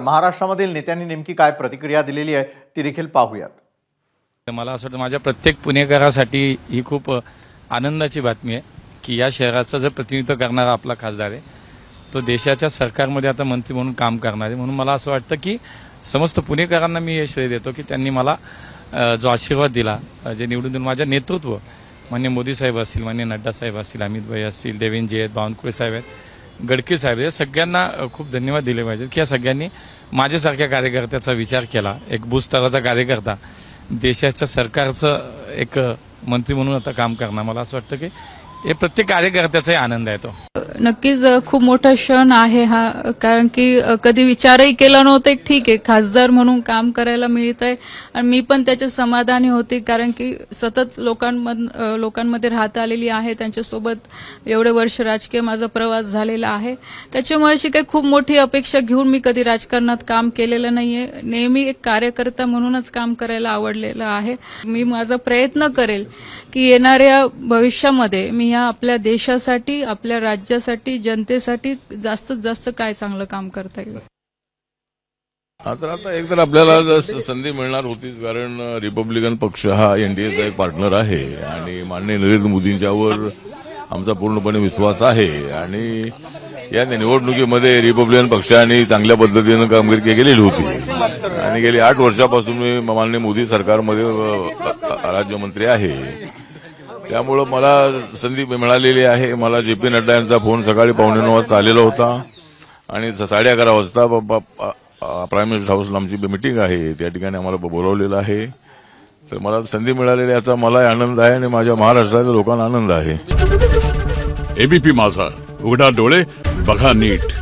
महाराष्ट्रामधील नेत्यांनी नेमकी काय प्रतिक्रिया दिलेली आहे ती देखील पाहूयात। मला असं वाटतं माझ्या प्रत्येक पुणेकरासाठी ही खूप आनंदाची बातमी आहे की या शहराचं जर प्रतिनिधित्व करणारा आपला खासदार आहे तो देशाच्या सरकारमध्ये आता मंत्री म्हणून काम करणार आहे। म्हणून मला असं वाटतं की समस्त पुणेकरांना मी हे श्रेय देतो की त्यांनी मला जो आशीर्वाद दिला, जे निवडून देऊन माझ्या नेतृत्व माननीय मोदी साहेब असतील, माननीय नड्डा साहेब असतील, अमित भाई असतील, देवेंद्रजी आहेत, बावनकुळे साहेब आहेत, गडके साहेब, या सगळ्यांना खूप धन्यवाद दिले पाहिजेत की या सगळ्यांनी माझ्यासारख्या कार्यकर्त्याचा विचार केला। एक भूस्तराचा कार्यकर्ता देशाच्या सरकारचं एक मंत्री म्हणून आता काम करणार, मला असं वाटतं की हे प्रत्येक कार्यकर्त्याचाही आनंद आहे। तो नक्कीच खूप मोठा क्षण आहे हा, कारण की कधी विचारही केला नव्हता की ठीक आहे खासदार म्हणून काम करायला मिळत आहे आणि मी पण त्याचे समाधानी होते, कारण की सतत लोकांमध्ये राहत आलेली आहे, त्यांच्यासोबत एवढे वर्ष राजकीय माझा प्रवास झालेला आहे। त्याच्यामुळे अशी काही खूप मोठी अपेक्षा घेऊन मी कधी राजकारणात काम केलेलं नाहीये, नेहमी एक कार्यकर्ता म्हणूनच काम करायला आवडलेलं आहे। मी माझा प्रयत्न करेल की येणाऱ्या भविष्यामध्ये मी या आपल्या देशासाठी, आपल्या राज्यासाठी, जनतेसाठी जास्तीत जास्त काय चांगलं काम करता येईल। आता एक तर आपल्याला संधी मिळणार होतीच, कारण रिपब्लिकन पक्ष हा एनडीएचा एक पार्टनर आहे आणि माननीय नरेंद्र मोदींच्यावर आमचा पूर्णपणे विश्वास आहे आणि या निवडणुकीमध्ये रिपब्लिकन पक्षाने चांगल्या पद्धतीनं कामगिरी केलेली होती आणि गेली 8 वर्षापासून मी माननीय मोदी सरकारमध्ये राज्यमंत्री आहे। त्यामुळं मला संधी मिळालेली आहे। मला जे पी नड्डा यांचा फोन सकाळी 9:15 वाजता आलेला होता आणि 11:30 वाजता प्राईम मिनिस्टर हाऊसला आमची मीटिंग आहे, त्या ठिकाणी आम्हाला बोलावलेलं आहे। तर मला संधी मिळालेली याचा मला आनंद आहे आणि माझ्या महाराष्ट्राच्या लोकांना आनंद आहे। एबीपी माझा, उघडा डोळे बघा नीट।